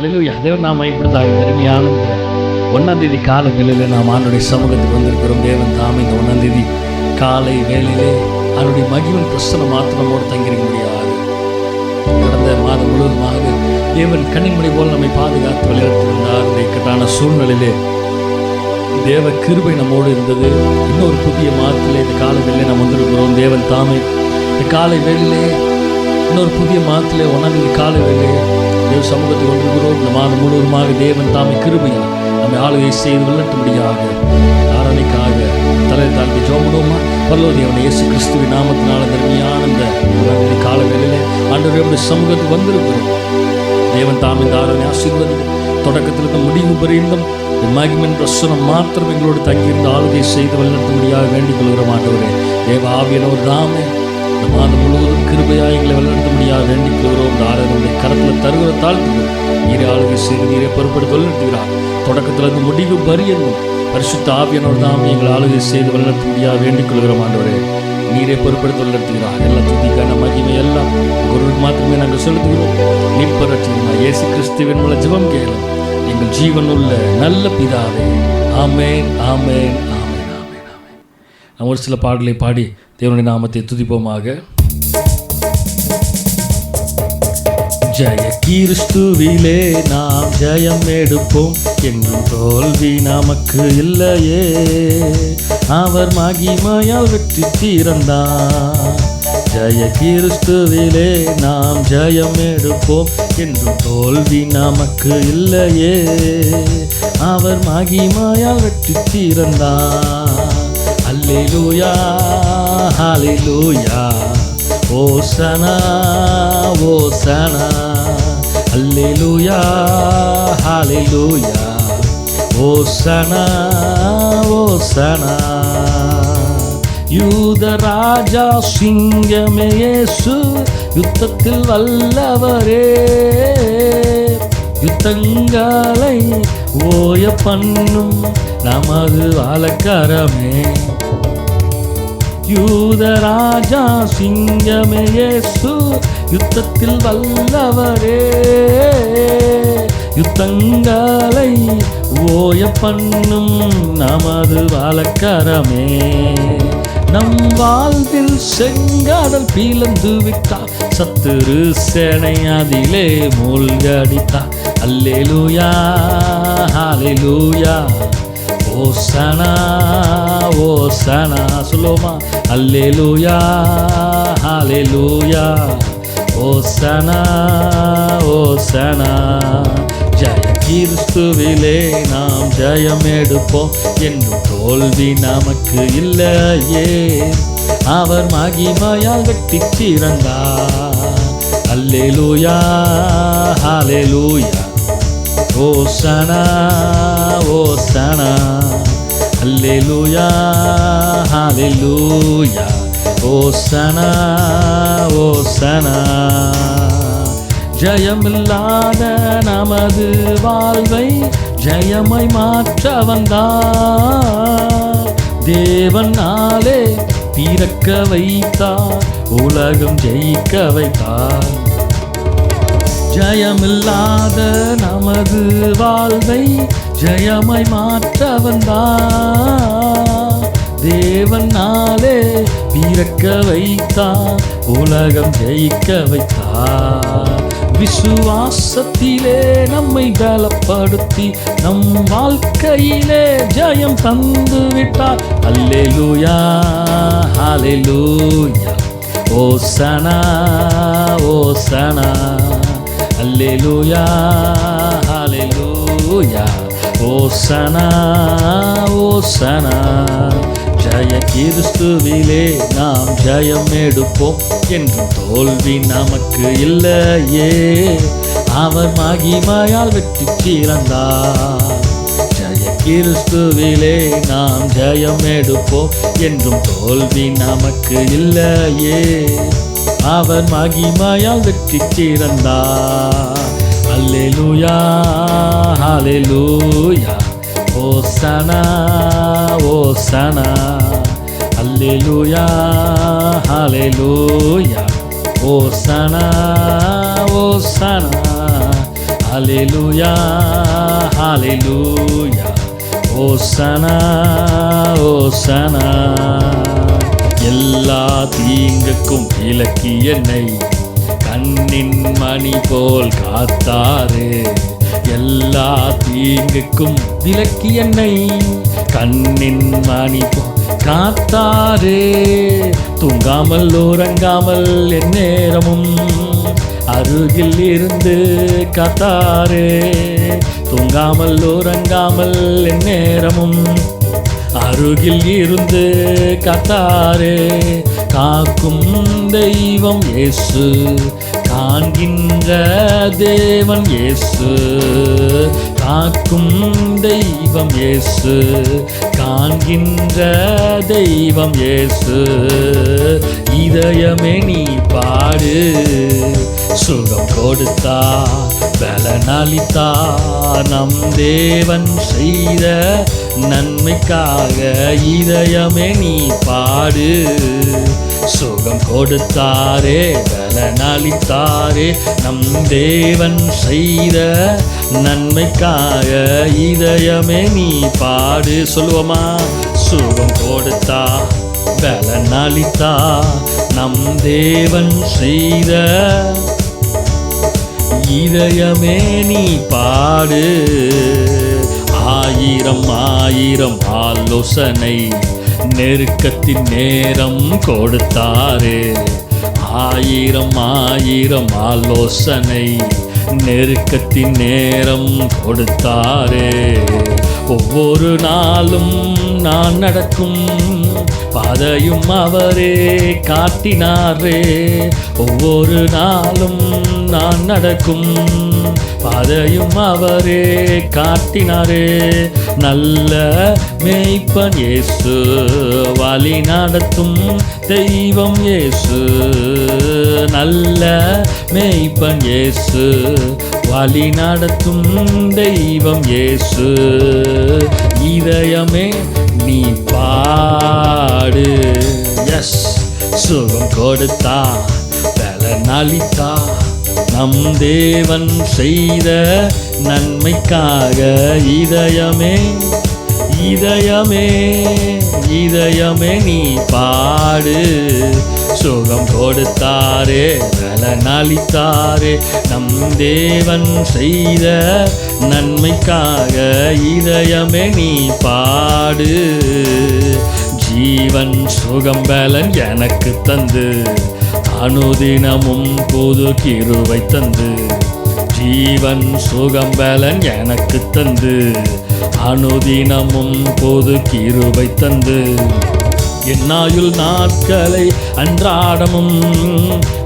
அல்லேலூயா. தேவன் நாம இப்படிதான் அருமையான இந்த 1ஆம் தேதி காலை வேளையில் நாம் ஆண்டுடைய சமூகத்துக்கு வந்திருக்கிறோம். தேவன் தாமே இந்த 1ஆம் தேதி காலை வேளையிலே அவருடைய மகிவன் பிரசன மாத்திரமோடு தங்கியிருக்க முடியாது. கடந்த மாதம் முழுவதுமாக தேவன் கண்ணின்மணி போல் நம்மை பாதுகாத்து வழிநடத்திருந்தார். இந்த இக்கட்டான சூழ்நிலையிலே தேவ கிருபை நம்மோடு இருந்தது. இன்னொரு புதிய மாதத்திலே இந்த காலை வேளையிலே நாம் வந்திருக்கிறோம். தேவன் தாமே இந்த காலை வேளையிலே இன்னொரு புதிய மாதத்திலே 1ஆம் தேதி காலை வேளையிலே தேவ சமூகத்துக்கு வந்திருக்கிறோம். இந்த மாதம் முழுவதுமாக தேவன் தாமே கிருபையா நம்மை ஆளுகை செய்து வெள்ளட்டும்படியாக ஆராதனைக்காக தலை தாழ்த்தி ஜெபம் பரலோக தேவனை இயேசு கிறிஸ்துவின் நாமத்தினால தர்மியான இந்த 1ஆம் தேதி கால வேளையிலே ஆண்டவருடைய சமூகத்துக்கு வந்திருக்கிறோம். தேவன் தாமே இந்த ஆராதனை ஆசீர்வதிக்கும். தொடக்கத்திலிருந்து முடிவு பரியந்தம் மகிமையின் பிரசனம் மாத்திரம் எங்களோடு தங்கியிருந்த ஆளுகை செய்து வழிநடத்தும்படியாக வேண்டிக் கொள்கிறோம். ஆண்டவரே தேவ ஆவியானவர் தாமே இந்த மாதம் முழுவதும் கிருபையாக எங்களை வழிநடத்தும்படியாக வேண்டிக் கொள்கிறோம். இந்த ஆராதனுடைய கரத்தில் தருகிற தாழ்த்துகிறோம். நீரே ஆளுகை செய்து நீரே பொறுப்படுத்தி வழிநடத்துகிறார். தொடக்கத்திலிருந்து முடிவு பரியந்தும் பரிசுத்த ஆவியானவர் தாமே எங்களை ஆளுகை செய்து வழிநடத்தும்படியாக வேண்டிக் கொள்கிறோம். ஆண்டவரே நீரே பொறுப்படுத்தி வழிநடத்துகிறார். எல்லா துதிக்கான மகிமை எல்லாம் குருவுக்கு மாத்திரமே நாங்கள் செலுத்துகிறோம். மீட்பரட்சியமா இயேசு கிறிஸ்துவின் மூலம் ஜெபம் கேளும் எங்கள் ஜீவனுள்ள நல்ல பிதாவே. ஆமென், ஆமென், ஆமென், ஆமென், ஆமென். நாம் ஒரு சில பாடலை பாடி தேவனுடைய நாமத்தை துதிப்போமாக. ஜெய கிறிஸ்துவிலே நாம் ஜெயம் எடுப்போம், என்றும் தோல்வி நமக்கு இல்லையே. அவர் மகிமையால் வெற்றி தீர்ந்தார். ஜெய கிறிஸ்துவிலே நாம் ஜெயம் எடுப்போம், என்றும் தோல்வி நமக்கு இல்லையே. அவர் மகிமையால் வெற்றி தீர்ந்தார். அல்லேலூயா, ஹல்லேலூயா, ஓசனா, ஓசனா, அல்லேலூயா, ஹல்லேலூயா, ஓசனா, ஓசனா. யூதராஜா சிங்கமே இயேசு, யுத்தத்தில் வல்லவரே. யுத்தங்களை ஓய பண்ணும் நமது வாழக்கரமே. யூதராஜா சிங்கமே இயேசு, யுத்தத்தில் வல்லவரே. யுத்தங்களை ஓய பண்ணும் நமது வாழக்கரமே. நம் வாழ்வில் செங்காடல் பிளந்து விட்டார், சத்துரு சேனை அதிலே மூழ்கடித்தார். அல்லேலூயா, ஹல்லேலூயா, ஓசனா, ஓசனா. சொல்லுவோமா? அல்லேலூயா, ஹல்லேலூயா, ஓசனா, ஓசனா. ஜெய கிறிஸ்துவிலே நாம் ஜெயம் எடுப்போம், என்றும் தோல்வி நமக்கு இல்லையே. அவர் மகிமையால் வெற்றி தீர்ந்தார். அல்லேலூயா, ஹல்லேலூயா, ஓசனா, ஓசனா. அல்லேலூயா, ஹல்லேலூயா, ஓசனா, ஓசனா. ஜெயமில்லாத நமது வாழ்வை ஜெயமாய் மாற்ற வந்தார். தேவனாலே பிறக்க வைத்தார், உலகம் ஜெயிக்க வைத்தார். ஜெயமில்லாத நமது வாழ்வை ஜெயமாய் மாற்ற வந்தார். தேவனாலே பிறக்க வைத்தார், உலகம் ஜெயிக்க வைத்தார். விசுவாசத்திலே நம்மை பலப்படுத்தி நம் வாழ்க்கையிலே ஜெயம் தந்து விட்டார். அல்லேலூயா, ஹல்லேலூயா, ஓசனா, ஓசனா. அல்லேலூயா, ஹல்லேலூயா, ஓசனா, ஓசனா. ஜெய கிறிஸ்துவிலே நாம் ஜெயம் எடுப்போம், என்றும் தோல்வி நமக்கு இல்லையே. அவர் மகிமையால் வெற்றி தீர்ந்தார். ஜெய கிறிஸ்துவிலே நாம் ஜெயம் எடுப்போம், என்றும் தோல்வி நமக்கு இல்லையே. அவர் மகிமையால் வெற்றி தீர்ந்தார். அல்லேலூயா, ஹல்லேலூயா, ஓசனா, ஓசனா. அல்லேலூயா, ஹல்லேலூயா, ஓசனா, ஓசனா. ஹல்லேலூயா ஹல்லேலூயா ஓசனா ஓசனா. எல்லா தீங்குக்கும் விலக்கி என்னை கண்ணின் மணி போல் காத்தாரே. எல்லா தீங்குக்கும் விலக்கி என்னை கண்ணின் மணி போல் காத்தாரே. தூங்காமல் உறங்காமல் எந்நேரமும் அருகில் இருந்து காத்தாரே. தூங்காமல் உறங்காமல் எந்நேரமும் அருகில் இருந்து காத்தாரே. காக்கும் தெய்வம் இயேசு, காண்கின்ற தேவன் இயேசு. காக்கும் தெய்வம் இயேசு, காண்கின்ற தெய்வம் இயேசு. இதயமே நீ பாடு, சுகம் கொடுத்தா பலனளித்தா. நம் தேவன் செய்த நன்மைக்காக இதயமே நீ பாடு. சுகம் கொடுத்தாரே பலனளித்தாரே. நம் தேவன் செய்த நன்மைக்காக இதயமே நீ பாடு. சொல்லுவோமா? சுகம் கொடுத்தா பலனளித்தா. நம் தேவன் செய்த இதயமே நீ பாடு. ஆயிரம் ஆயிரம் ஆலோசனை நெருக்கத்தின் நேரம் கொடுத்தாரே. ஆயிரம் ஆயிரம் ஆலோசனை நெருக்கத்தின் நேரம் கொடுத்தாரே. ஒவ்வொரு நாளும் நான் நடக்கும் பாதையும் அவரே காட்டினாரே. ஒவ்வொரு நாளும் நான் நடக்கும் பாதையும் அவரே காட்டினாரே. நல்ல மேய்ப்பன் இயேசு, வழி நடத்தும் தெய்வம் இயேசு. நல்ல மேய்ப்பன் இயேசு, வழி நடத்தும் தெய்வம் இயேசு. இதயமே நீ பாடு. எஸ், சுகம் கொடுத்தா பலனளித்தா. நம் தேவன் செய்த நன்மைக்காக இதயமே இதயமே இதயமே நீ பாடு. சுகம் கொடுத்தாரே பலனளித்தாரே. நம் தேவன் செய்த நன்மைக்காக இதயமே நீ பாடு. ஜீவன் சுகம் பலன் எனக்கு தந்து அனுதினமும் புது கிருபை தந்து. ஜீவன் சுகம் பலன் எனக்கு தந்து அனுதினமும் புது கிருபை தந்து. என்னாயுள் நாட்களை அன்றாடமும்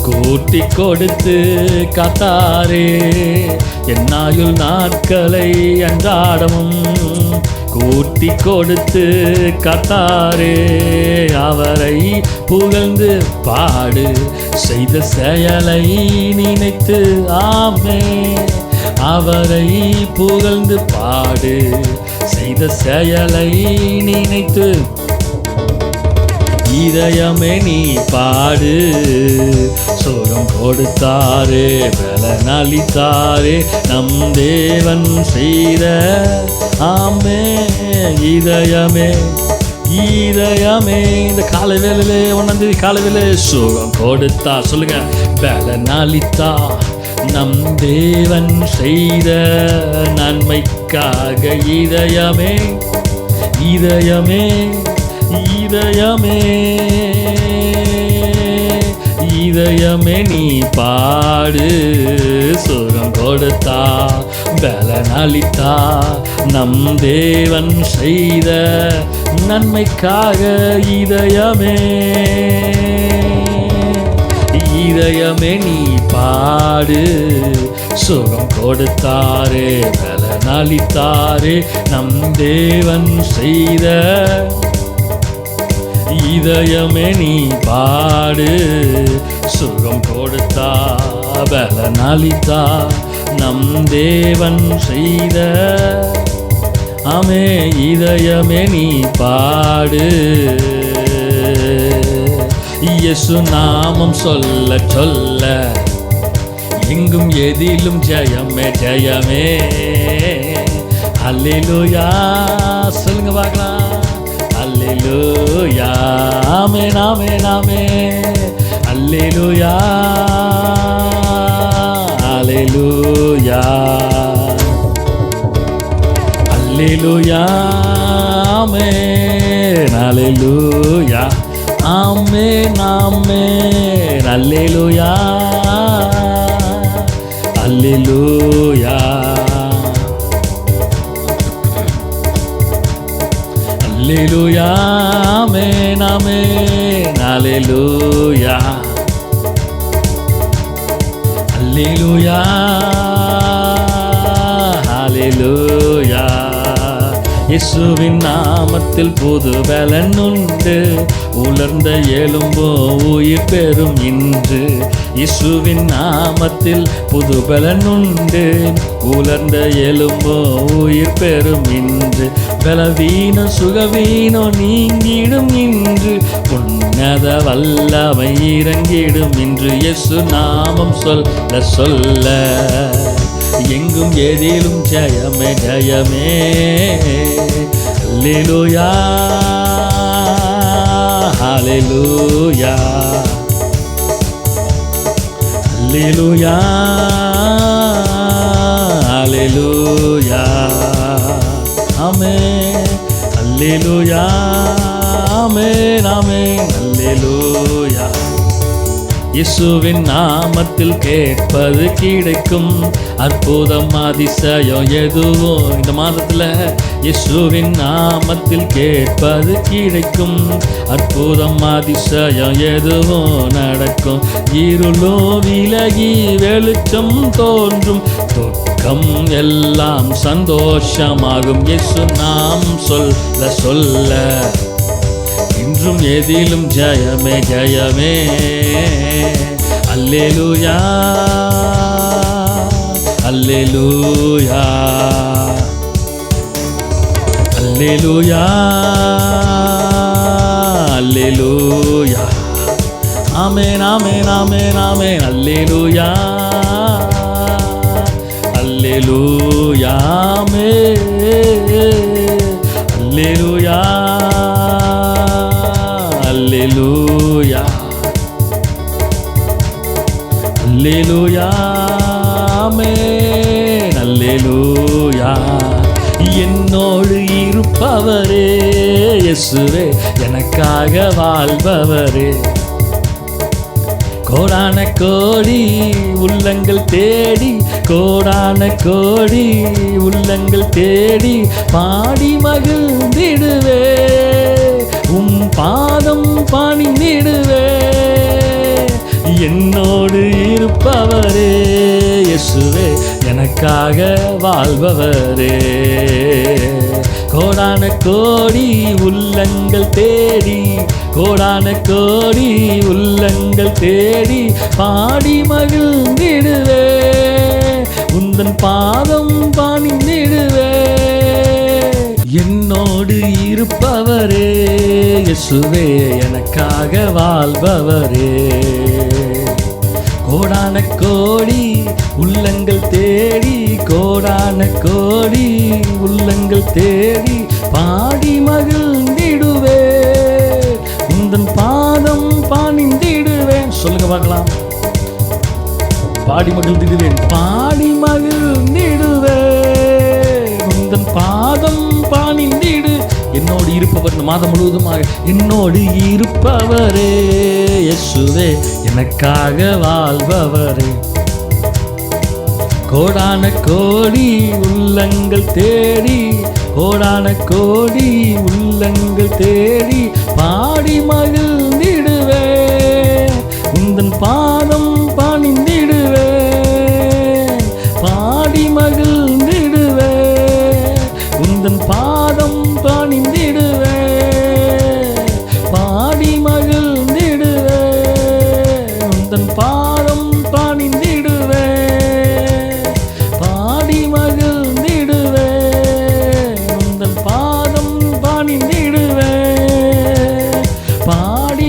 கூட்டி கொடுத்து காத்தாரே. என்னாயுள் நாட்களை அன்றாடமும் கூட்டி கொடுத்து காத்தாரே. அவரை புகழ்ந்து பாடு, செய்த செயலை நினைத்து. ஆமே. அவரை புகழ்ந்து பாடு, செய்த செயலை நினைத்து. இதயமே நீ பாடு. சுகம் கொடுத்தாரே பலனளித்தாரே. நம் தேவன் செய்த. ஆமே. இதயமே இதயமே. இந்த காலை வேளையிலே 1ஆம் தேதி காலை வேளையிலே சுகம் கொடுத்தா. சொல்லுங்க. பலனளித்தா. நம் தேவன் செய்த நன்மைக்காக இதயமே இதயமே இதயமே இதயமே நீ பாடு. சுகம் கொடுத்தா பலனளித்தா. நம் தேவன் செய்த நன்மைக்காக இதயமே இதயமே நீ பாடு. சுகம் கொடுத்தாரே பலனளித்தாரே. நம் தேவன் செய்த இதயமே நீ பாடு. சுகம் கொடுத்தா பலனளித்தா. நம் தேவன் செய்த. ஆமே. இதயமே நீ பாடு. இயேசு நாமம் சொல்ல சொல்ல எங்கும் எதிலும் ஜெயமே ஜெயமே. அல்லேலூயா சொல்லுங்க பார்க்கலாம். அல்லேலூயா ஆமென் ஆமென் ஆமென். அல்லேலூயா அல்லேலூயா அல்லேலூயா ஆமென் அல்லேலூயா ஆமென் ஆமென். அல்லேலூயா அல்லேலூயா அல்லேலூயா ஆமென் ஆமென். அல்லேலூயா அல்லேலூயா அல்லேலூயா. இயேசுவின் நாமத்தில் புது பலன் உண்டு, உலர்ந்த எலும்போ உயிர் பெறும் இன்று. இயேசுவின் நாமத்தில் புது பலன் உண்டு, உலர்ந்த எலும்போ உயிர் பெறும் இன்று. பலவீன சுகவீனோ நீங்கிடும் இன்று, உன்னத வல்லமை இறங்கிடும் இன்று. இயேசு நாமம் சொல்ல சொல்ல எங்கும் எதிலும் ஜெயமே ஜெயமே. அல்லேலூயா அல்லேலூயா அல்லேலூயா அல்லேலூயா ஆமென். அல்லேலூயா ஆமென் ஆமென். அல்லேலூயா. இயேசுவின் நாமத்தில் கேட்பது கிடைக்கும், அற்புதம் அதிசயம் எதுவோ இந்த மாதத்தில் இயேசுவின் நாமத்தில் கேட்பது கிடைக்கும், அற்புதம் அதிசயம் எதுவோ நடக்கும். இருளோ விலகி வெளிச்சம் தோன்றும், துக்கம் எல்லாம் சந்தோஷமாகும். இயேசு நாம் சொல்ல சொல்ல இன்றும் எதிலும் ஜெயமே ஜெயமே. அல்லேலூயா அல்லேலூயா அல்லேலூயா அல்லேலூயா ஆமென் ஆமென் ஆமென் ஆமென். அல்லேலூயா அல்லேலூயா ஆமென். அல்லேலூயா அல்லேலூயா அல்லேலூயா ஆமென். அல்லேலூயா. என்னோடு இருப்பவரே இயேசுவே, எனக்காக வாழ்பவரே. கோடான கோடி உள்ளங்கள் தேடி, கோடான கோடி உள்ளங்கள் தேடி பாடி மகிழ்ந்திடுவே, உம் பாதம் பணிந்திடுவே. என்னோடு இருப்பவரே இயேசுவே, எனக்காக வாழ்பவரே. கோடான கோடி உள்ளங்கள் தேடி, கோடான கோடி உள்ளங்கள் தேடி பாடி மகிழ்ந்திடுவே, உந்தன் பாதம் பணிந்திடுவே. என்னோடு இருப்பவரே இயேசுவே, எனக்காக வாழ்பவரே. கோடான கோடி உள்ளங்கள் தேடி, கோடான கோடி உள்ளங்கள் தேடி பாடி மகிழ்ந்திடுவே, உந்தன் பாதம் பணிந்திடுவேன். சொல்லுங்க பார்க்கலாம். பாடி மகிழ்ந்திடுவேன், பாடி மகிழ்ந்திடுவேன், உந்தன் பாதம் பணிந்திடு. என்னோடு இருப்பவர் இந்த மாதம் முழுவதுமாக என்னோடு இருப்பவரே இயேசுவே, எனக்காக வாழ்பவரே. கோடான கோடி உள்ளங்கள் தேடி, கோடான கோடி உள்ளங்கள் தேடி பாடி மகிழ்ந்திடுவே, உந்தன் பாதம் பணிந்திடுவே, பாடி மகிழ்ந்திடுவே, உந்தன் பாதம் பணிந்திடுவே, பாடி மகிழ்ந்திடுவே, உந்தன் பாதம் பணிந்திடுவே, பாடி மகிழ்ந்திடுவே, உந்தன் பாதம் பணிந்திடுவே, பாடி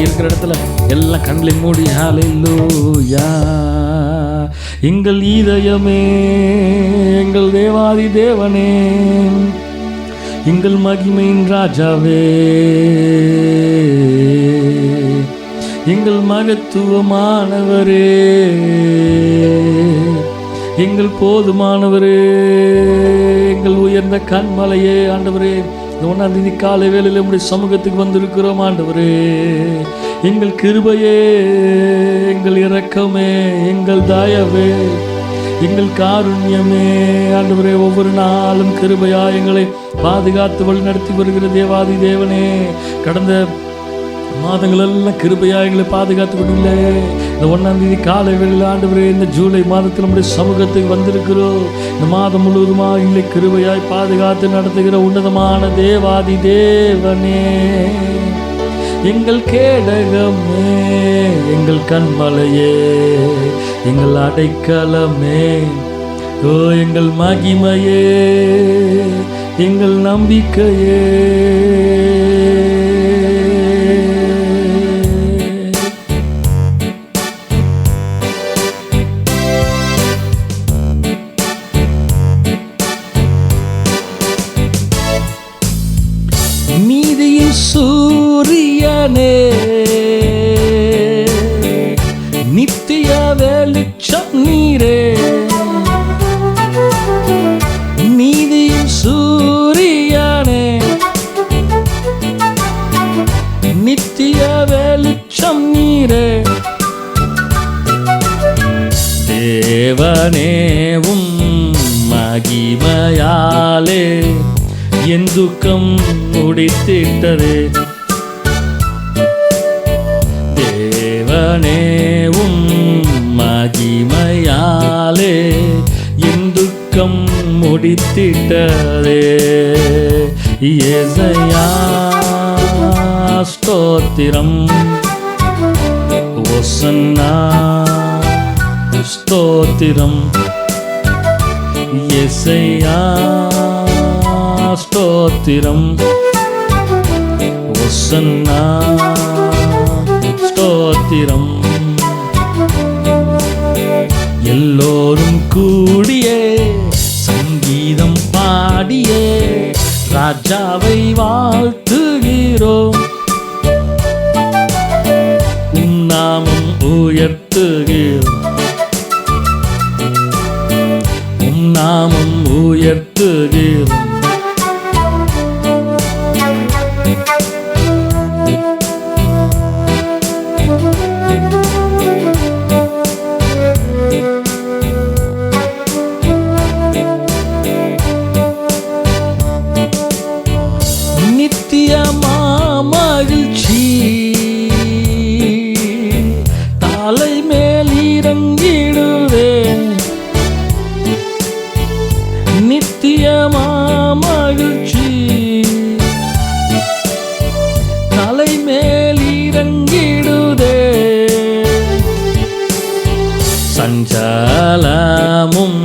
இருக்கிற இடத்துல எல்லாம் கண்களை மூடி ஹல்லேலூயா. எங்கள் இதயமே எங்கள் தேவாதி தேவனே, எங்கள் மகிமையின் ராஜாவே, எங்கள் மகத்துவமானவரே, எங்கள் போதுமானவரே, எங்கள் உயர்ந்த கண்மலையே. ஆண்டவரே, இந்த 1ஆம் தேதி காலை வேளையில் நம்முடைய சமூகத்துக்கு வந்திருக்கிறோம். ஆண்டவரே, எங்கள் கிருபையே, எங்கள் இரக்கமே, எங்கள் தயவே, எங்கள் காருண்யமே. ஆண்டவரே, ஒவ்வொரு நாளும் கிருபையா எங்களை பாதுகாத்து வழி நடத்தி வருகிற தேவாதி தேவனே, கடந்த மாதங்கள் எல்லாம் கிருபையா எங்களை பாதுகாத்து கொண்டில்ல. இந்த 1ஆம் தேதி காலை வேளையில் ஆண்டவரே, இந்த ஜூலை மாதத்தில் நம்முடைய சமூகத்துக்கு வந்திருக்கிறோம். இந்த மாதம் முழுவதுமாக எங்களை கிருபையாய் பாதுகாத்து நடத்துகிற உன்னதமான தேவாதி தேவனே, எங்கள் கேடகமே, எங்கள் கண்மலையே, எங்கள் அடைக்கலமே, ஓ எங்கள் மகிமையே, எங்கள் நம்பிக்கையே. நீதியின் சூரியனே, நித்திய வெளிச்சம் நீரே, நீதியின் சூரியனே, நித்திய வெளிச்சம் நீரே. தேவனேவும் மகிமையாலே என் துக்கம் முடித்திட்டதே. தேவனேவும் மகிமையாலே என் துக்கம் முடித்திட்டதே. யெசையா ஸ்தோத்திரம், ஓசன்னா ஸ்தோத்திரம். யெசையா ஸ்தோத்திரம், ஓசன்னா ஸ்தோத்திரம். எல்லோரும் கூடியே சங்கீதம் பாடியே ராஜாவை வாழ்த்துகிறோம். உம் நாமம் உயர்த்துகிறோம், உம் நாமம் உயர்த்துகிறோம். நித்தியமா மகிழ்ச்சி தலை மேல் இறங்கிடுவே. நித்தியமா மகிழ்ச்சி தலை மேல் இறங்கிடுதே. சஞ்சலமும்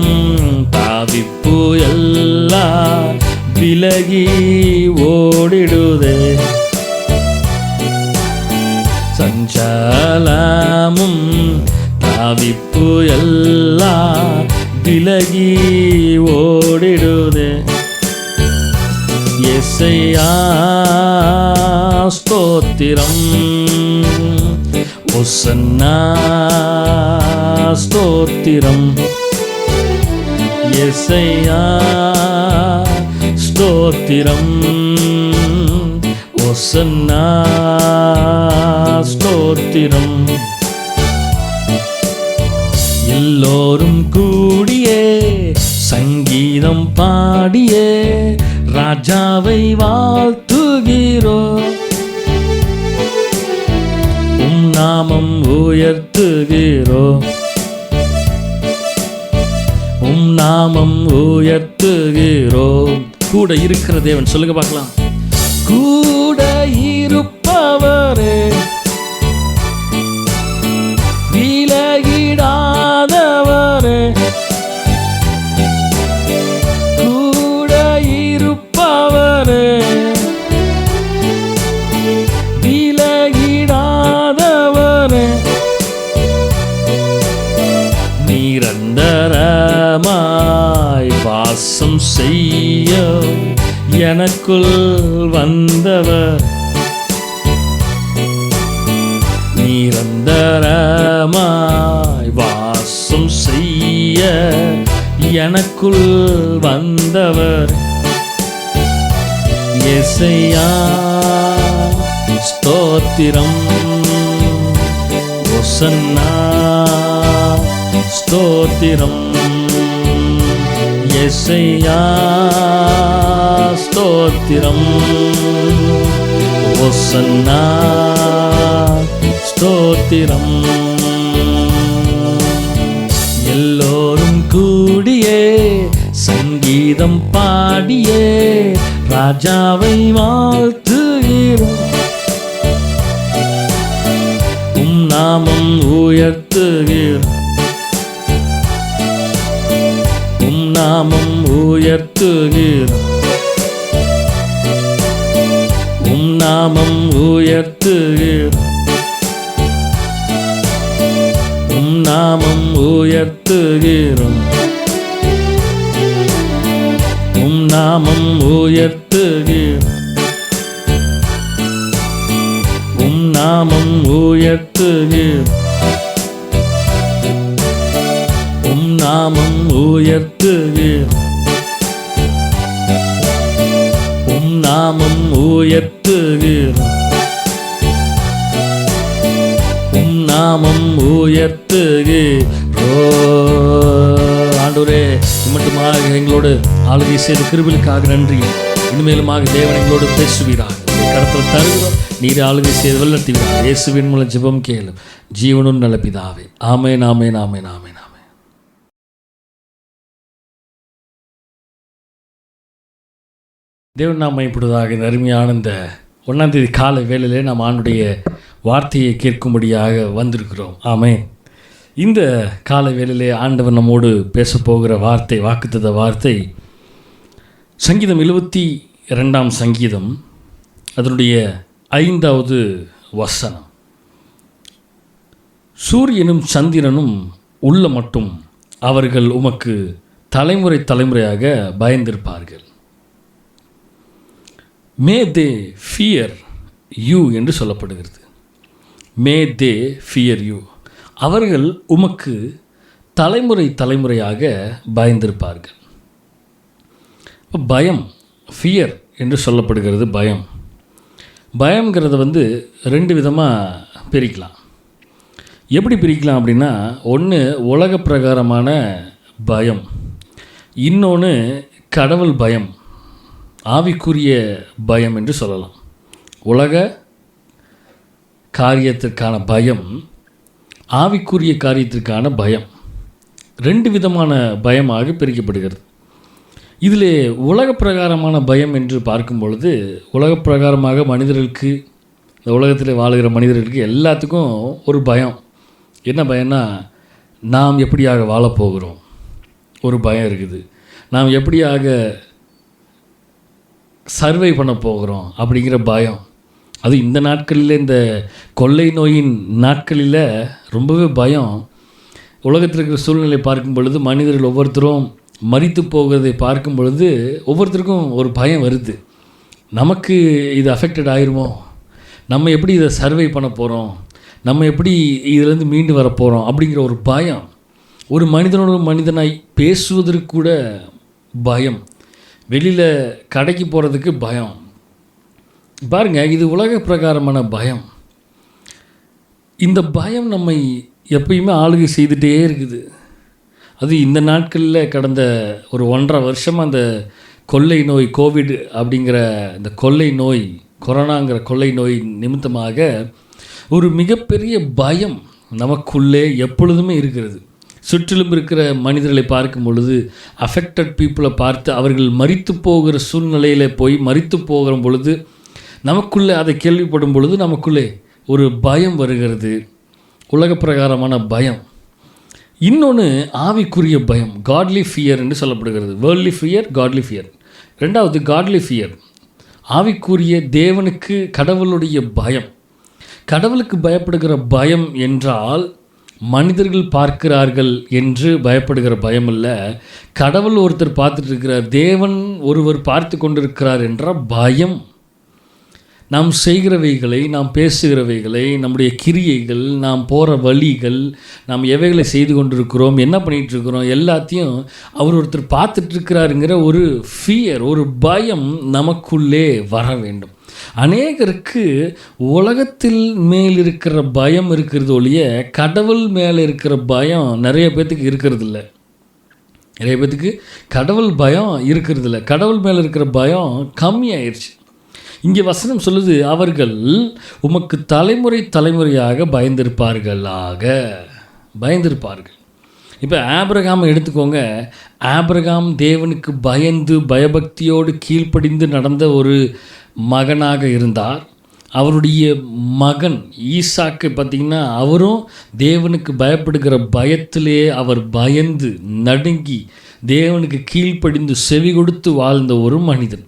தாவிப்பு எல்லாம் விலகி ஓடிடுதே. சஞ்சலமும் தாவிப்பு எல்லாம் விலகி ஓடிடுதே. யெசையா ஸ்தோத்திரம், ஓசன்னா ஸ்தோத்திரம். யெசையா ஸ்தோத்திரம், ஓசன்னா ஸ்தோத்திரம். எல்லோரும் கூடியே சங்கீதம் பாடியே ராஜாவை வாழ்த்துகிறோம். உம் நாமம் உயர்த்துகிறோம், உம் நாமம் உயர்த்துகிறோம். கூட இருக்கிற தேவன் சொல்லுங்க பார்க்கலாம். கூட இருப்பவரே, விலகிடாதவரே, கூட இருப்பவரே, விலகிடாதவரே. வாசம் செய்ய எனக்குள் வந்தவர் நிரந்தரமாய் வாசம் செய்ய எனக்குள் வந்தவர் யெகோவா ஸ்தோத்திரம் ஓசன்னா ஸ்தோத்திரம் யெகோவா ஸ்தோத்திரம் ஓசன்னா ஸ்தோத்திரம். எல்லோரும் கூடியே சங்கீதம் பாடியே ராஜாவை வாழ்த்துகிறோம். நாமம் உயர்த்துகிறோம். நாமம் உயர்த்துகிறோம். நாமம் உயர்த்துகிறோம். நாமம் உயர்த்துகிறோம். நாமம் உயர்த்துகிறோம். நாமம் உயர்த்துகிறோம். நாமம் உயர்த்துகிறோம். நாமம் உயர்த்துகிறோம். நாமம் உயர்த்துகிறோம். ஆண்டவரே, மட்டுமாக எங்களோடு ஆளுகை செய்த கிருபைகளுக்காக நன்றி. இனிமேலுமாக தேவன் எங்களோடு பேசுவீராக. கருத்தில் தருகிறோம். நீர் ஆளுகை செய்து வல்லத்துவீராக. இயேசுவின் மூலம் ஜெபம் கேளும் ஜீவனும் நல்ல பிதாவே. ஆமென், ஆமென், ஆமென், ஆமென், ஆமென். தேவன் நாம இப்பொழுதாக இந்த அருமையான இந்த 1ஆம் தேதி காலை வேளையிலே நாம் ஆண்டுடைய வார்த்தையை கேட்கும்படியாக வந்திருக்கிறோம். ஆமென். இந்த காலை வேளையிலே ஆண்டவர் நம்மோடு பேசப்போகிற வார்த்தை, வாக்குத்தத்த வார்த்தை, சங்கீதம் 72ஆம் சங்கீதம் அதனுடைய 5வது வசனம். சூரியனும் சந்திரனும் உள்ள மட்டும் அவர்கள் உமக்கு தலைமுறை தலைமுறையாக பயந்திருப்பார்கள். மே தே ஃபியர் யூ என்று சொல்லப்படுகிறது. மே தே ஃபியர் யூ. அவர்கள் உமக்கு தலைமுறை தலைமுறையாக பயந்திருப்பார்கள். பயம், ஃபியர் என்று சொல்லப்படுகிறது. பயம், பயங்கிறத 2 விதமாக பிரிக்கலாம். எப்படி பிரிக்கலாம் அப்படின்னா, ஒன்று உலக பிரகாரமான பயம், இன்னொன்று கடவுள் பயம், ஆவிக்குரிய பயம் என்று சொல்லலாம். உலக காரியத்திற்கான பயம், ஆவிக்குரிய காரியத்திற்கான பயம், 2 விதமான பயமாக பிரிக்கப்படுகிறது. இதில் உலக பிரகாரமான பயம் என்று பார்க்கும் பொழுது, உலக பிரகாரமாக மனிதர்களுக்கு, இந்த உலகத்தில் வாழுகிற மனிதர்களுக்கு எல்லாத்துக்கும் ஒரு பயம். என்ன பயம்னா, நாம் எப்படியாக வாழப்போகிறோம் ஒரு பயம் இருக்குது. நாம் எப்படியாக சர்வை பண்ண போகிறோம் அப்படிங்கிற பயம். அது இந்த நாட்களில், இந்த கொள்ளை நோயின் நாட்களில் ரொம்பவே பயம். உலகத்தில் இருக்கிற சூழ்நிலை பார்க்கும் பொழுது, மனிதர்கள் ஒவ்வொருத்தரும் மரித்து போகிறதை பார்க்கும் பொழுது ஒவ்வொருத்தருக்கும் ஒரு பயம் வருது. நமக்கு இது அஃபெக்டட் ஆயிருமோ, நம்ம எப்படி இதை சர்வை பண்ண போகிறோம், நம்ம எப்படி இதிலேருந்து மீண்டு வரப்போகிறோம் அப்படிங்கிற ஒரு பயம். ஒரு மனிதனோட மனிதனாய் பேசுவதற்கு கூட பயம். வெளியில் கடைக்கு போகிறதுக்கு பயம். பாருங்கள், இது உலக பிரகாரமான பயம். இந்த பயம் நம்மை எப்பயுமே ஆளுகை செய்துகிட்டே இருக்குது. அது இந்த நாட்களில் கடந்த ஒரு 1.5 வருஷமாக அந்த கொள்ளை நோய், கோவிட் அப்படிங்கிற இந்த கொள்ளை நோய், கொரோனாங்கிற கொள்ளை நோய் நிமித்தமாக ஒரு மிகப்பெரிய பயம் நமக்குள்ளே எப்பொழுதுமே இருக்கிறது. சுற்றிலும் இருக்கிற மனிதர்களை பார்க்கும் பொழுது, அஃபெக்டட் பீப்புளை பார்த்து அவர்கள் மரித்து போகிற சூழ்நிலையில் போய் மரித்து போகிற பொழுது, நமக்குள்ளே அதை கேள்விப்படும் பொழுது நமக்குள்ளே ஒரு பயம் வருகிறது. உலக பிரகாரமான பயம். இன்னொன்று ஆவிக்குரிய பயம், காட்லி ஃபியர் என்று சொல்லப்படுகிறது. Worldly fear, godly fear. 2வது காட்லி ஃபியர், ஆவிக்குரிய தேவனுக்கு, கடவுளுடைய பயம். கடவுளுக்கு பயப்படுகிற பயம் என்றால் மனிதர்கள் பார்க்கிறார்கள் என்று பயப்படுகிற பயம் இல்லை. கடவுள் ஒருத்தர் பார்த்துட்டு இருக்கிறார், தேவன் ஒருவர் பார்த்து கொண்டிருக்கிறார் என்ற பயம். நாம் செய்கிறவைகளை, நாம் பேசுகிறவைகளை, நம்முடைய கிரியைகள், நாம் போகிற வழிகள், நாம் எவைகளை செய்து கொண்டிருக்கிறோம், என்ன பண்ணிகிட்ருக்கிறோம், எல்லாத்தையும் அவர் ஒருத்தர் பார்த்துட்ருக்கிறாருங்கிற ஒரு ஃபியர், ஒரு பயம் நமக்குள்ளே வர வேண்டும். அநேகருக்கு உலகத்தில் மேல் இருக்கிற பயம் இருக்கிறது ஒழிய கடவுள் மேலே இருக்கிற பயம் நிறைய பேர்த்துக்கு இருக்கிறது இல்லை. நிறைய பேர்த்துக்கு கடவுள் பயம் இருக்கிறது இல்லை. கடவுள் மேலே இருக்கிற பயம் கம்மியாயிடுச்சு. இங்கே வசனம் சொல்லுது, அவர்கள் உமக்கு தலைமுறை தலைமுறையாக பயந்திருப்பார்கள். இப்போ ஆபிரகாமை எடுத்துக்கோங்க. ஆபிரகாம் தேவனுக்கு பயந்து பயபக்தியோடு கீழ்ப்படிந்து நடந்த ஒரு மகனாக இருந்தார். அவருடைய மகன் ஈசாக்கு பார்த்திங்கன்னா, அவரும் தேவனுக்கு பயப்படுகிற பயத்திலே அவர் பயந்து நடுங்கி தேவனுக்கு கீழ்ப்படிந்து செவி கொடுத்து வாழ்ந்த ஒரு மனிதன்.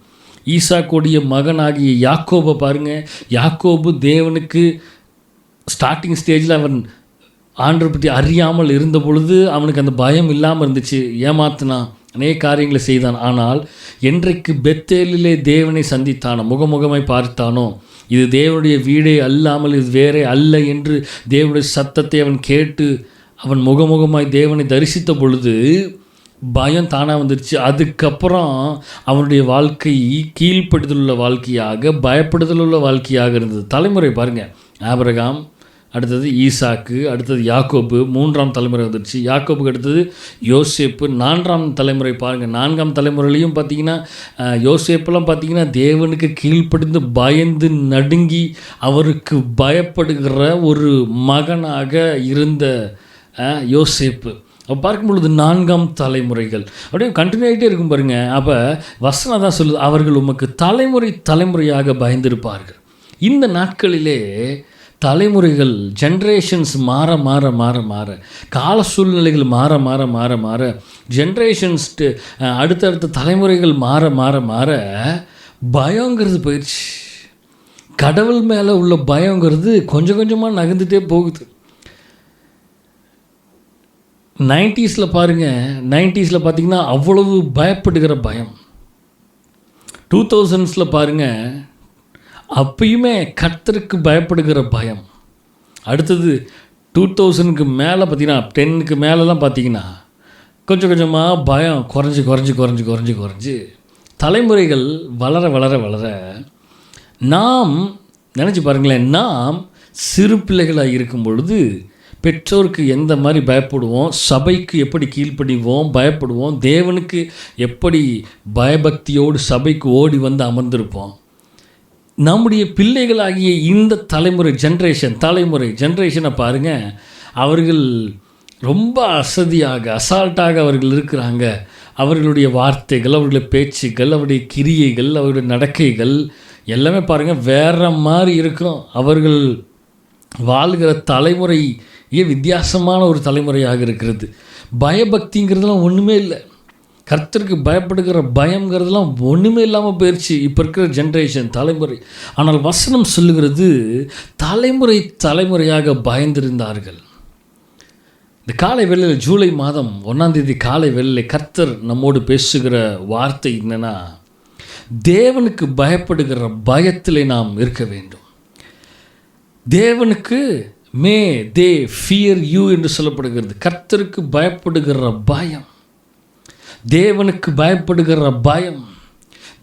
ஈசாக்குடைய மகனாகிய யாக்கோபை பாருங்கள். யாக்கோபு தேவனுக்கு ஸ்டார்டிங் ஸ்டேஜில் அவன் ஆண்டவரை பற்றி அறியாமல் இருந்த பொழுது அவனுக்கு அந்த பயம் இல்லாமல் இருந்துச்சு. ஏமாத்தினான், அநேக காரியங்களை செய்தான். ஆனால் என்றைக்கு பெத்தேலிலே தேவனை சந்தித்தானோ, முகமுகமாய் பார்த்தானோ, இது தேவனுடைய வீடே அல்லாமல் இது வேறே அல்ல என்று தேவனுடைய சத்தத்தை அவன் கேட்டு அவன் முகமுகமாய் தேவனை தரிசித்த பொழுது பயம் தானாக வந்துடுச்சு. அதுக்கப்புறம் அவனுடைய வாழ்க்கை கீழ்ப்படுதலுள்ள வாழ்க்கையாக, பயப்படுதலுள்ள வாழ்க்கையாக இருந்தது. தலைமுறை பாருங்கள், ஆபிரகாம், அடுத்தது ஈசாக்கு, அடுத்தது யாக்கோபு, 3ஆம் தலைமுறை வந்துடுச்சு. யாக்கோபுக்கு அடுத்தது யோசேப்பு, 4ஆம் தலைமுறை பாருங்கள். 4ஆம் தலைமுறையிலையும் பார்த்திங்கன்னா யோசேப்பெல்லாம் பார்த்திங்கன்னா தேவனுக்கு கீழ்ப்படிந்து பயந்து நடுங்கி அவருக்கு பயப்படுகிற ஒரு மகனாக இருந்த யோசேப்பு. அப்போ பார்க்கும் பொழுது 4ஆம் தலைமுறைகள் அப்படியே கண்டினியூ ஆகிட்டே இருக்கும் பாருங்கள். அப்போ வசனம் தான் சொல்லுது, அவர்கள் உமக்கு தலைமுறை தலைமுறையாக பயந்திருப்பார்கள். இந்த நாட்களிலே தலைமுறைகள், ஜென்ரேஷன்ஸ் மாற மாற மாற மாற, கால சூழ்நிலைகள் மாற மாற மாற மாற, ஜென்ரேஷன்ஸ் அடுத்தடுத்த தலைமுறைகள் மாற மாற மாற பயங்கிறது போயிடுச்சு. கடவுள் மேலே உள்ள பயங்கிறது கொஞ்சம் கொஞ்சமாக நகர்ந்துகிட்டே போகுது. 90s பாருங்கள், 90s பார்த்திங்கன்னா அவ்வளவு பயப்படுகிற பயம். 2000s பாருங்கள், அப்பயுமே கர்த்தருக்கு பயப்படுகிற பயம். அடுத்தது 2000க்கு மேலே பார்த்திங்கன்னா 10க்கு மேலெலாம் பார்த்திங்கன்னா கொஞ்சம் கொஞ்சமாக பயம் குறைஞ்சி குறைஞ்சி குறைஞ்சி குறைஞ்சி குறைஞ்சி தலைமுறைகள் வளர வளர வளர நாம் நினச்சி பாருங்களேன், நாம் சிறு பிள்ளைகளாக இருக்கும் பொழுது பெற்றோருக்கு எந்த மாதிரி பயப்படுவோம், சபைக்கு எப்படி கீழ்ப்படிவோம், பயப்படுவோம், தேவனுக்கு எப்படி பயபக்தியோடு சபைக்கு ஓடி வந்து அமர்ந்திருப்போம். நம்முடைய பிள்ளைகளாகிய இந்த தலைமுறை ஜென்ரேஷனை பாருங்கள், அவர்கள் ரொம்ப அசதியாக, அசால்ட்டாக அவர்கள் இருக்கிறாங்க. அவர்களுடைய வார்த்தைகள், அவர்களுடைய பேச்சுக்கள், அவருடைய கிரியைகள், அவருடைய நடக்கைகள் எல்லாமே பாருங்கள் வேறு மாதிரி இருக்கும். அவர்கள் வாழ்கிற தலைமுறை வித்தியாசமான ஒரு தலைமுறையாக இருக்கிறது. பயபக்திங்கிறதுலாம் ஒன்றுமே இல்லை. கர்த்தருக்கு பயப்படுகிற பயங்கிறதுலாம் ஒன்றுமே இல்லாமல் போயிடுச்சு இப்போ இருக்கிற ஜென்ரேஷன் தலைமுறை. ஆனால் வசனம் சொல்லுகிறது, தலைமுறை தலைமுறையாக பயந்திருந்தார்கள். இந்த காலை வேளையில், ஜூலை மாதம் 1ஆம் தேதி காலை வேளையில் கர்த்தர் நம்மோடு பேசுகிற வார்த்தை என்னென்னா, தேவனுக்கு பயப்படுகிற பயத்திலே நாம் இருக்க வேண்டும். தேவனுக்கு மே தே ஃபியர் யூ என்று சொல்லப்படுகிறது. கர்த்தருக்கு பயப்படுகிற பயம், தேவனுக்கு பயப்படுகிற பயம்,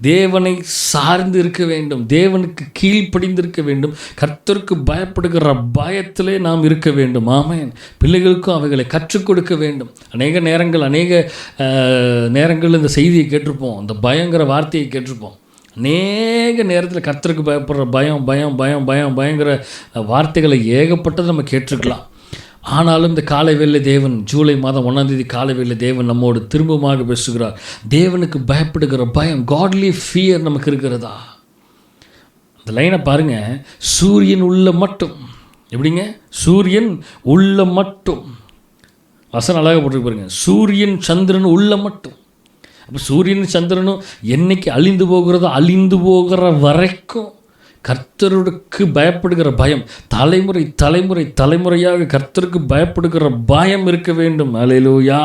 தேவனை சார்ந்து இருக்க வேண்டும், தேவனுக்கு கீழ்ப்படிந்திருக்க வேண்டும், கர்த்தருக்கு பயப்படுகிற பயத்திலே நாம் இருக்க வேண்டும். ஆமென். பிள்ளைகளுக்கும் அவைகளை கற்றுக் கொடுக்க வேண்டும். அநேக நேரங்கள் இந்த செய்தியை கேட்டிருப்போம், இந்த பயங்கர வார்த்தையை கேட்டிருப்போம். அநேக நேரத்தில் கர்த்தருக்கு பயப்படுற பயங்கிற வார்த்தைகளை ஏகப்பட்டது நம்ம கேட்டிருக்கலாம். ஆனாலும் இந்த காலை வேளை தேவன், ஜூலை மாதம் 1ஆம் தேதி காலை வேளை தேவன் நம்மோடு திரும்பமாக பேசுகிறார். தேவனுக்கு பயப்படுகிற பயம், காட்லி ஃபியர் நமக்கு இருக்கிறதா? அந்த லைனை பாருங்கள், சூரியன் உள்ள மட்டும். எப்படிங்க? சூரியன் உள்ள மட்டும். வசனம் அழகாக போட்டு பாருங்க, சூரியன் சந்திரன் உள்ள மட்டும். அப்போ சூரியன் சந்திரனும் என்னைக்கு அழிந்து போகிறதோ, அழிந்து போகிற வரைக்கும் கர்த்தருக்கு பயப்படுகிற பயம், தலைமுறை தலைமுறை தலைமுறையாக கர்த்தருக்கு பயப்படுகிற பயம் இருக்க வேண்டும். அல்லேலூயா.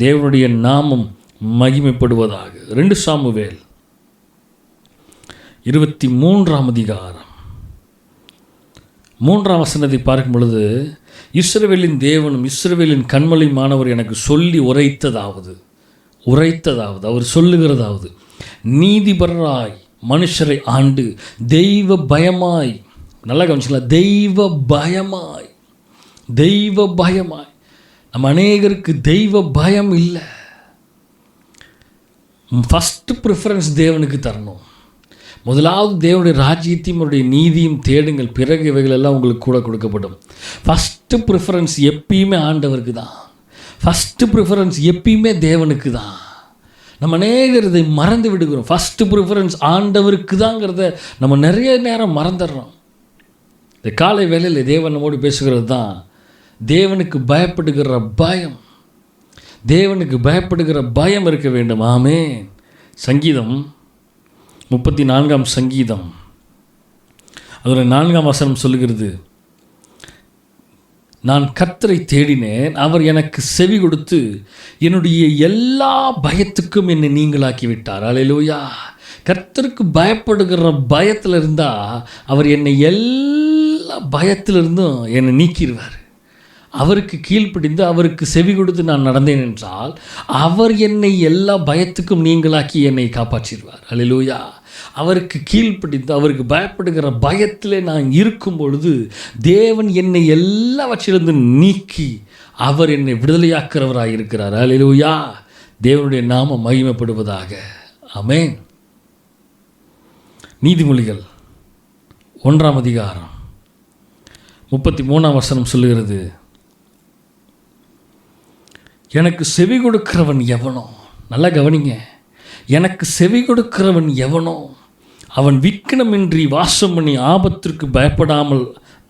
தேவனுடைய நாமம் மகிமைப்படுவதாக. 2 சாமுவேல் 23ஆம் அதிகாரம் 3ஆம் வசனத்தை பார்க்கும் பொழுது, இஸ்ரவேலின் தேவனும் இஸ்ரவேலின் கண்மலையுமானவர் எனக்கு சொல்லி உரைத்ததாவது, அவர் சொல்லுகிறதாவது, நீதிபரராய் மனுஷரை ஆண்டு தெய்வ பயமாய், நல்லா கவனிச்சுக்கலாம், தெய்வ பயமாய். நம்ம அநேகருக்கு தெய்வ பயம் இல்லை. ஃபஸ்ட்டு ப்ரிஃபரன்ஸ் தேவனுக்கு தரணும். முதலாவது தேவனுடைய ராஜ்யத்தையும் அவருடைய நீதியும் தேடுங்கள், பிறகு இவைகளெல்லாம் உங்களுக்கு கூட கொடுக்கப்படும். ஃபஸ்ட்டு ப்ரிஃபரன்ஸ் எப்பயுமே ஆண்டவருக்கு தான். ஃபஸ்ட்டு ப்ரிஃபரன்ஸ் எப்பயுமே தேவனுக்கு தான். நம்ம அநேகர் இதை மறந்து விடுகிறோம். ஃபஸ்ட்டு ப்ரிஃபரன்ஸ் ஆண்டவருக்கு தாங்கிறத நம்ம நிறைய நேரம் மறந்துடுறோம். இந்த காலை வேளையில் தேவன் நம்மோடு பேசுகிறது தான் தேவனுக்கு பயப்படுகிற பயம். தேவனுக்கு பயப்படுகிற பயம் இருக்க வேண்டும். ஆமென். சங்கீதம் 34ஆம் சங்கீதம் அதோட 4ஆம் வசனம் சொல்லுகிறது, நான் கர்த்தரை தேடினேன், அவர் எனக்கு செவி கொடுத்து என்னுடைய எல்லா பயத்துக்கும் என்னை நீங்களாக்கி விட்டார். அல்லேலூயா. கர்த்தருக்கு பயப்படுகிற பயத்தில் இருந்தால் அவர் என்னை எல்லா பயத்திலிருந்தும் என்னை நீக்கிடுவார். அவருக்கு கீழ்ப்படிந்து அவருக்கு செவி கொடுத்து நான் நடந்தேன் என்றால் அவர் என்னை எல்லா பயத்துக்கும் நீங்களாக்கி என்னை காப்பாற்றிடுவார். அல்லேலூயா. அவருக்கு கீழ்ப்படிந்து அவருக்கு பயப்படுகிற பயத்திலே நான் இருக்கும் பொழுது தேவன் என்னை எல்லாவற்றிலிருந்து நீக்கி அவர் என்னை விடுதலையாக்கிறவராக இருக்கிறார். அல்லேலூயா. தேவனுடைய நாமம் மகிமைப்படுவதாக. ஆமென். நீதிமொழிகள் 1ஆம் அதிகாரம் 33ஆம் வசனம் சொல்லுகிறது, எனக்கு செவி கொடுக்கிறவன் எவனோ, நல்லா கவனிங்க, எனக்கு செவி கொடுக்கிறவன் எவனோ அவன் விக்கினமின்றி வாசம் பண்ணி ஆபத்திற்கு பயப்படாமல்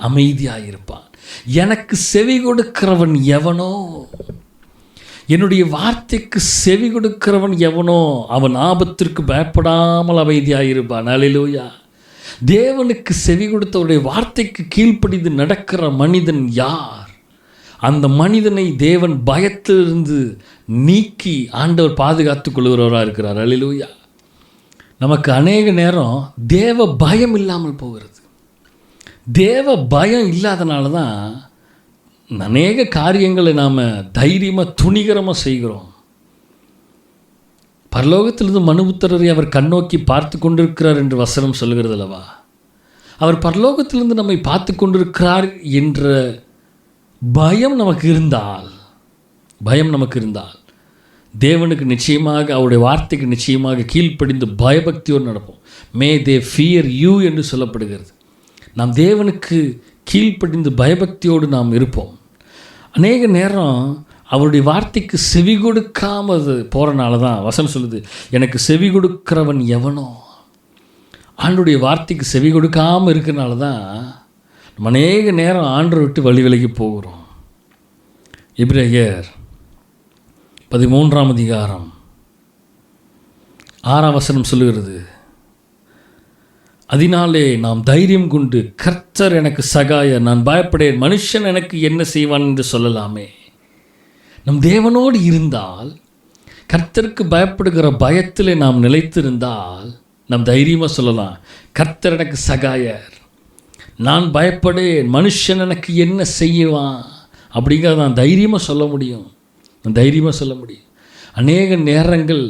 அமைதியாயிருப்பான். எனக்கு செவி கொடுக்கிறவன் எவனோ, என்னுடைய வார்த்தைக்கு செவி கொடுக்கிறவன் எவனோ அவன் ஆபத்திற்கு பயப்படாமல் அமைதியாயிருப்பான். அல்லேலூயா. தேவனுக்கு செவி கொடுத்தவருடைய வார்த்தைக்கு கீழ்ப்படிந்து நடக்கிற மனிதன் யார்? அந்த மனிதனை தேவன் பயத்திலிருந்து நீக்கி ஆண்டவர் பாதுகாத்து கொள்கிறவராக இருக்கிறார். அல்லேலூயா. நமக்கு அநேக நேரம் தேவ பயம் இல்லாமல் போகிறது. தேவ பயம் இல்லாதனால தான் அநேக காரியங்களை நாம் தைரியமாக துணிகரமாக செய்கிறோம். பரலோகத்திலிருந்து மனுபுத்திரரை அவர் கண்ணோக்கி பார்த்து கொண்டிருக்கிறார் என்று வசனம் சொல்லுகிறது அல்லவா? அவர் பரலோகத்திலிருந்து நம்மை பார்த்து கொண்டிருக்கிறார் என்ற பயம் நமக்கு இருந்தால் தேவனுக்கு நிச்சயமாக அவருடைய வார்த்தைக்கு நிச்சயமாக கீழ்ப்படிந்து பயபக்தியோடு நடப்போம். மே தே ஃபியர் யூ என்று சொல்லப்படுகிறது. நாம் தேவனுக்கு கீழ்ப்படிந்து பயபக்தியோடு நாம் இருப்போம். அநேக நேரம் அவருடைய வார்த்தைக்கு செவி கொடுக்காமல் போகிறனால தான் வசனம் சொல்லுது, எனக்கு செவி கொடுக்கிறவன் எவனோ. ஆண்டுடைய வார்த்தைக்கு செவி கொடுக்காமல் இருக்கிறனால தான் நம்ம அநேக நேரம் ஆண்டரை விட்டு வழி விலகி போகிறோம். எபிரேயர் 13ஆம் அதிகாரம் 6ஆம் வசனம் சொல்லுகிறது, அதனாலே நாம் தைரியம் கொண்டு கர்த்தர் எனக்கு சகாய, நான் பயப்படேன், மனுஷன் எனக்கு என்ன செய்வான் என்று சொல்லலாமே. நம் தேவனோடு இருந்தால், கர்த்தருக்கு பயப்படுகிற பயத்திலே நாம் நிலைத்திருந்தால் நாம் தைரியமாக சொல்லலாம், கர்த்தர் எனக்கு சகாயர், நான் பயப்படேன், மனுஷன் எனக்கு என்ன செய்வான் அப்படிங்கிறத நான் தைரியமாக சொல்ல முடியும். அநேக நேரங்கள்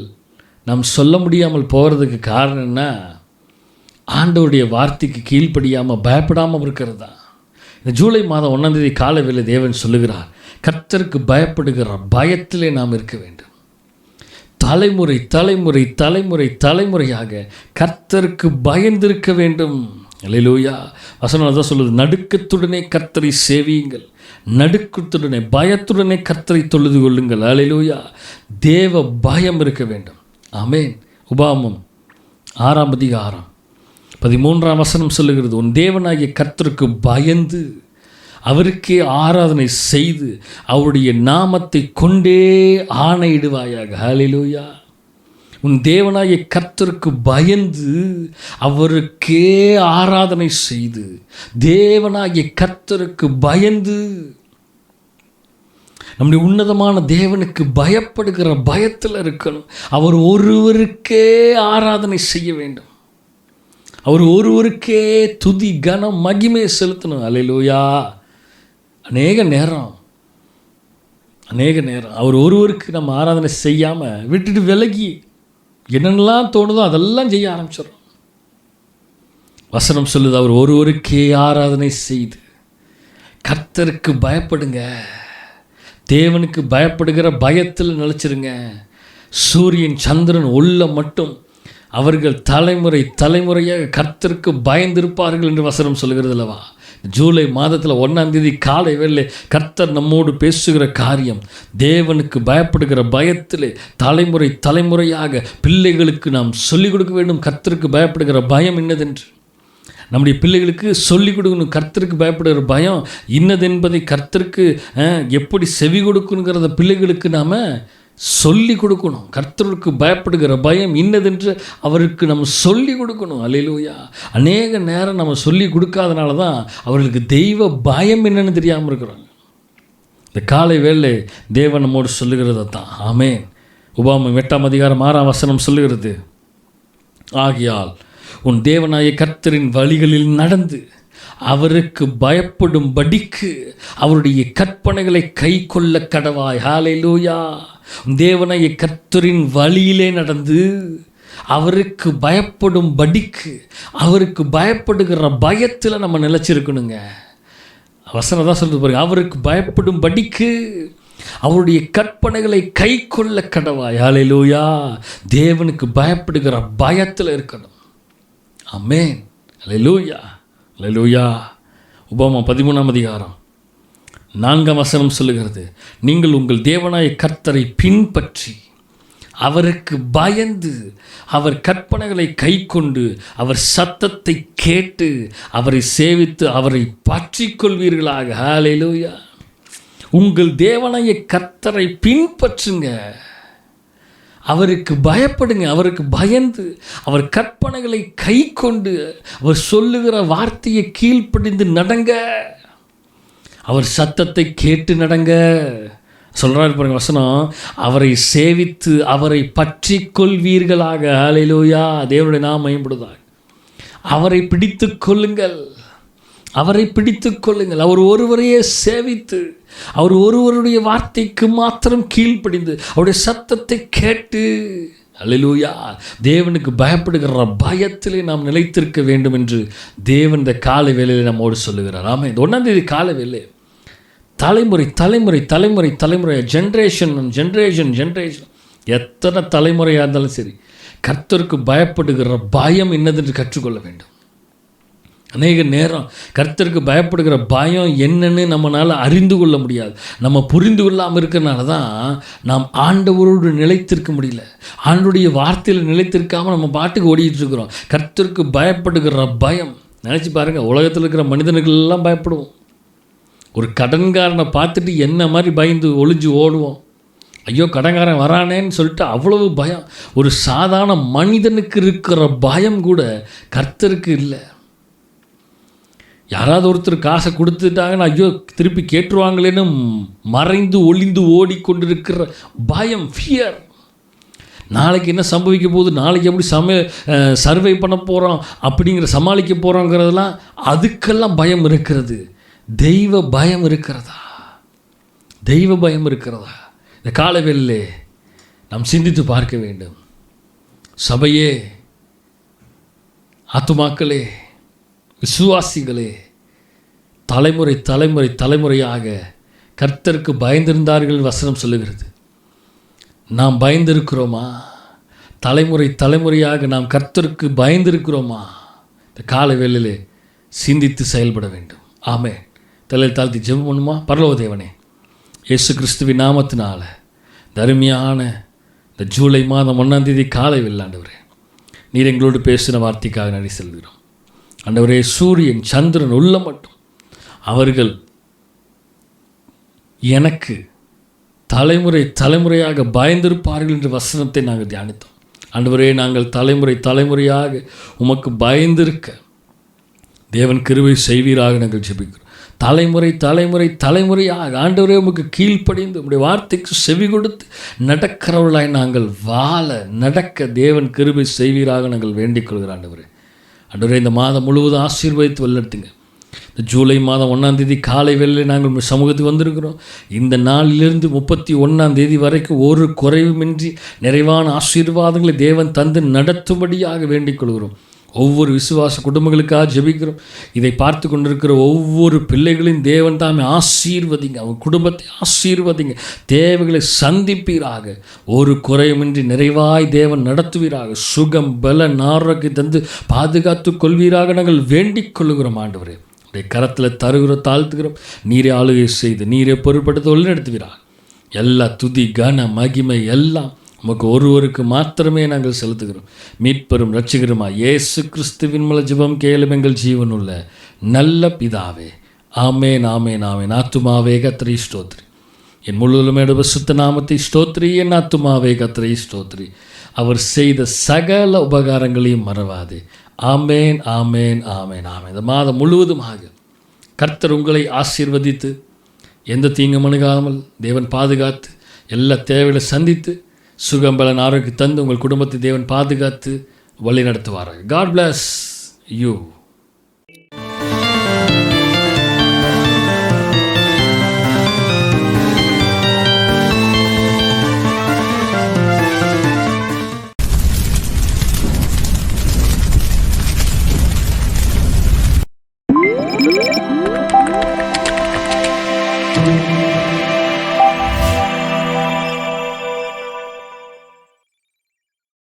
நாம் சொல்ல முடியாமல் போகிறதுக்கு காரணம் என்ன? ஆண்டவருடைய வார்த்தைக்கு கீழ்ப்படியாமல் பயப்படாமல் இருக்கிறது தான். இந்த ஜூலை மாதம் 1ஆம் தேதி காலை வேளை தேவன் சொல்லுகிறார், கர்த்தருக்கு பயப்படுகிற பயத்திலே நாம் இருக்க வேண்டும். தலைமுறை தலைமுறை தலைமுறை தலைமுறையாக கர்த்தருக்கு பயந்திருக்க வேண்டும். அல்லேலூயா. வசனம் தான் சொல்லுது, நடுக்கத்துடனே கர்த்தரை சேவியுங்கள், நடுக்கத்துடனே பயத்துடனே கர்த்தரை தொழுது கொள்ளுங்கள். அல்லேலூயா. தேவ பயம் இருக்க வேண்டும். ஆமென். உபாகமம் 6ஆம் அதிகாரம் 13ஆம் வசனம் சொல்லுகிறது, உன் தேவனாகிய கர்த்தருக்கு பயந்து அவருக்கே ஆராதனை செய்து அவருடைய நாமத்தை கொண்டே ஆணையிடுவாயாக. ஹல்லேலூயா. உன் தேவனாகிய கர்த்தருக்கு பயந்து அவருக்கே ஆராதனை செய்து, தேவனாகிய கர்த்தருக்கு பயந்து, நம்முடைய உன்னதமான தேவனுக்கு பயப்படுகிற பயத்தில் இருக்கணும். அவர் ஒருவருக்கே ஆராதனை செய்ய வேண்டும். அவர் ஒருவருக்கே துதி கனம் மகிமை செலுத்தணும். அல்லேலூயா. அநேக நேரம் அவர் ஒருவருக்கு நம்ம ஆராதனை செய்யாமல் விட்டுட்டு விலகி என்னென்னலாம் தோணுதோ அதெல்லாம் செய்ய ஆரம்பிச்சிடறோம். வசனம் சொல்லுது, அவர் ஒருவருக்கே ஆராதனை செய்து. கர்த்தருக்கு பயப்படுங்க, தேவனுக்கு பயப்படுகிற பயத்தில் நிலைச்சிருங்க. சூரியன் சந்திரன் உள்ள மட்டும் அவர்கள் தலைமுறை தலைமுறையாக கர்த்தருக்கு பயந்திருப்பார்கள் என்று வசனம் சொல்லுகிறது அல்லவா? ஜூலை மாதத்தில் 1ஆம் தேதி காலை வேளை கர்த்தர் நம்மோடு பேசுகிற காரியம், தேவனுக்கு பயப்படுகிற பயத்தில் தலைமுறை தலைமுறையாக பிள்ளைகளுக்கு நாம் சொல்லிக் கொடுக்க வேண்டும். கர்த்தருக்கு பயப்படுகிற பயம் இன்னதென்று நம்முடைய பிள்ளைகளுக்கு சொல்லிக் கொடுக்கணும். கர்த்தருக்கு பயப்படுகிற பயம் இன்னதென்பதை கர்த்தருக்கு எப்படி செவி கொடுக்கணுங்கிறத பிள்ளைகளுக்கு நாம் சொல்லி கொடுக்கணும். கர்த்தருக்கு பயப்படுகிற பயம் இன்னதென்று அவருக்கு நம்ம சொல்லி கொடுக்கணும். அல்லேலூயா. அநேக நேரம் நம்ம சொல்லி கொடுக்காதனால தான் அவர்களுக்கு தெய்வ பயம் என்னன்னு தெரியாமல் இருக்கிறாங்க. இந்த காலை வேளை தேவன் நம்மோடு சொல்லுகிறத தான். ஆமென். உபாகமம் 8ஆம் அதிகாரம் 6ஆம் வசனம் சொல்லுகிறது, ஆகையால் உன் தேவனாய கர்த்தரின் வழிகளில் நடந்து அவருக்கு பயப்படும்படிக்கு அவருடைய கற்பனைகளை கை கொள்ள கடவாய். ஹல்லேலூயா. தேவனாய கர்த்தரின் வழியிலே நடந்து அவருக்கு பயப்படும்படிக்கு, அவருக்கு பயப்படுகிற பயத்தில் நம்ம நிலைச்சிருக்கணுங்க. வசனம் தான் சொல்லுது பாருங்க, அவருக்கு பயப்படும்படிக்கு அவருடைய கற்பனைகளை கை கொள்ள கடவாய். ஹல்லேலூயா. தேவனுக்கு பயப்படுகிற பயத்தில் இருக்கணும். ஆமென். அல்லேலூயா. அல்லேலூயா. உபாகமம் 13ஆம் அதிகாரம் 4ஆம் வசனம் சொல்லுகிறது, நீங்கள் உங்கள் தேவனாய கர்த்தரை பின்பற்றி அவருக்கு பயந்து அவர் கற்பனைகளை கை கொண்டு அவர் சத்தத்தை கேட்டு அவரை சேவித்து அவரை பற்றிக் கொள்வீர்களாக. ஹல்லேலூயா. உங்கள் தேவனாய கர்த்தரை பின்பற்றுங்க, அவருக்கு பயப்படுங்க, அவருக்கு பயந்து அவர் கற்பனைகளை கை கொண்டு அவர் சொல்லுகிற வார்த்தையை கீழ்ப்படிந்து நடங்க, அவர் சத்தத்தை கேட்டு நடங்க. சொல்கிறார் பாருங்க வசனம், அவரை சேவித்து அவரை பற்றி கொள்வீர்களாக. ஹல்லேலூயா. தேவனுடைய நாமம் மகிமைப்படுவதாக. அவரை பிடித்து கொள்ளுங்கள், அவரை பிடித்து கொள்ளுங்கள். அவர் ஒருவரையே சேவித்து அவர் ஒருவருடைய வார்த்தைக்கு மாத்திரம் கீழ்ப்படிந்து அவருடைய சத்தத்தை கேட்டு, அல்லேலூயா, தேவனுக்கு பயப்படுகிற பயத்திலே நாம் நிலைத்திருக்க வேண்டும் என்று தேவன் இந்த காலை வேளையில் நம்மோடு சொல்லுகிறார். ஆமாம். இந்த 1ஆம் தேதி காலை வேளை தலைமுறை தலைமுறை தலைமுறை தலைமுறை ஜென்ரேஷன் ஜென்ரேஷன் ஜென்ரேஷன் எத்தனை தலைமுறையாக இருந்தாலும் சரி, கர்த்தருக்கு பயப்படுகிற பயம் என்னதென்று கற்றுக்கொள்ள வேண்டும். அநேக நேரம் கர்த்தருக்கு பயப்படுகிற பயம் என்னன்னு நம்மளால் அறிந்து கொள்ள முடியாது. நம்ம புரிந்து கொள்ளாமல் இருக்கிறனால தான் நாம் ஆண்டவரோடு நிலைத்திருக்க முடியல. ஆண்டவருடைய வார்த்தையில் நிலைத்திருக்காமல் நம்ம பாட்டுக்கு ஓடிட்டு இருக்கிறோம். கர்த்தருக்கு பயப்படுகிற பயம், நினச்சி பாருங்கள், உலகத்தில் இருக்கிற மனிதர்கள் எல்லாம் பயப்படுவோம். ஒரு கடன்காரனை பார்த்துட்டு என்ன மாதிரி பயந்து ஒளிஞ்சு ஓடுவோம். ஐயோ கடன்காரன் வரானேன்னு சொல்லிட்டு அவ்வளவு பயம். ஒரு சாதாரண மனிதனுக்கு இருக்கிற பயம் கூட கர்த்தருக்கு இல்லை. யாராவது ஒருத்தர் காசை கொடுத்துட்டாங்கன்னா ஐயோ திருப்பி கேட்டுருவாங்களேன்னு மறைந்து ஒளிந்து ஓடிக்கொண்டிருக்கிற பயம், ஃபியர். நாளைக்கு என்ன சம்பவிக்க போகுது, நாளைக்கு எப்படி சர்வை பண்ண போகிறோம், அப்படிங்கிற சமாளிக்க போகிறோங்கிறதெல்லாம் அதுக்கெல்லாம் பயம் இருக்கிறது. தெய்வ பயம் இருக்கிறதா? தெய்வ பயம் இருக்கிறதா? இந்த காலவெளியிலே நாம் சிந்தித்து பார்க்க வேண்டும். சபையே, ஆத்துமாக்களே, விசுவாசிகளே, தலைமுறை தலைமுறை தலைமுறையாக கர்த்தருக்கு பயந்திருந்தார்கள் வசனம் சொல்லுகிறது. நாம் பயந்திருக்கிறோமா? தலைமுறை தலைமுறையாக நாம் கர்த்தருக்கு பயந்திருக்கிறோமா? இந்த கால வேளையிலே சிந்தித்து செயல்பட வேண்டும். ஆமென். தலையில் தாழ்த்தி ஜெபம் பண்ணுமா? பரலோக தேவனே, இயேசு கிறிஸ்துவின் நாமத்தினால தருமையான இந்த ஜூலை மாதம் 1ஆம் தேதி காலை வெள்ளாண்டவரே, நீர் எங்களோடு பேசின வார்த்தைக்காக நன்றி செல்கிறோம். ஆண்டவரே, சூரியன் சந்திரன் உள்ள மட்டும் அவர்கள் எனக்கு தலைமுறை தலைமுறையாக பயந்திருப்பார்கள் என்ற வசனத்தை நாங்கள் தியானித்தோம். ஆண்டவரே, நாங்கள் தலைமுறை தலைமுறையாக உமக்கு பயந்திருக்க தேவன் கிருபை செய்வீராக நாங்கள் ஜெபிக்கிறோம். தலைமுறை தலைமுறை தலைமுறையாக ஆண்டவரே உமக்கு கீழ்ப்படிந்து உம்முடைய வார்த்தைக்கு செவி கொடுத்து நடக்கிறவர்களாய் நாங்கள் வாழ நடக்க தேவன் கிருபை செய்வீராக நாங்கள் வேண்டிக் கொள்கிறோம். ஆண்டவரே, இந்த மாதம் முழுவதும் ஆசீர்வதித்து வழிநடத்துங்க. இந்த ஜூலை மாதம் 1ஆம் தேதி காலை வேளையில் நாங்கள் உங்கள் சமூகத்துக்கு வந்திருக்கிறோம். இந்த நாளிலிருந்து 31ஆம் தேதி வரைக்கும் ஒரு குறைவுமின்றி நிறைவான ஆசீர்வாதங்களை தேவன் தந்து நடத்தும்படியாக வேண்டிக் கொள்கிறோம். ஒவ்வொரு விசுவாச குடும்பங்களுக்காக ஜெபிக்கிறோம். இதை பார்த்து கொண்டிருக்கிற ஒவ்வொரு பிள்ளைகளையும் தேவன் தாமே ஆசீர்வதிங்க, அவங்க குடும்பத்தை ஆசீர்வதிங்க, தேவைகளை சந்திப்பீராக, ஒரு குறையுமின்றி நிறைவாய் தேவன் நடத்துவீராக, சுகம் பலன் ஆரோக்கியம் தந்து பாதுகாத்து கொள்வீராக நாங்கள் வேண்டிக் கொள்ளுகிறோம். ஆண்டவரே, உடைய கரத்தில் தருகிறோம், தாழ்த்துகிறோம். நீரே ஆளுகை செய்து நீரே பொறுப்படுத்த வழிநடத்துவீராக. எல்லா துதி கன மகிமை எல்லாம் உமக்கு ஒருவருக்கு மாத்திரமே நாங்கள் செலுத்துகிறோம். மீட்பெரும் இரட்சகருமா இயேசு கிறிஸ்துவின் மூலம் ஜெபம் கேளும் எங்கள் ஜீவனுள்ள நல்ல பிதாவே. ஆமேன், ஆமேன், ஆமேன். ஆத்துமாவே கர்த்தரை ஸ்தோத்திரி, என் முழுவதுமே பரிசுத்த நாமத்தை ஸ்தோத்திரி. என் ஆத்துமாவே கர்த்தரை ஸ்தோத்திரி, அவர் செய்த சகல உபகாரங்களையும் மறவாதே. ஆமேன், ஆமேன், ஆமேன், ஆமேன். இந்த மாதம் முழுவதுமாக கர்த்தர் உங்களை ஆசீர்வதித்து எந்த தீங்கும் அணுகாமல் தேவன் பாதுகாத்து எல்லா தேவைகளை சந்தித்து சுகம்பலன் ஆரோக்கியம் தந்து உங்கள் குடும்பத்தை தேவன் பாதுகாத்து வழி நடத்துவார்கள். God bless you.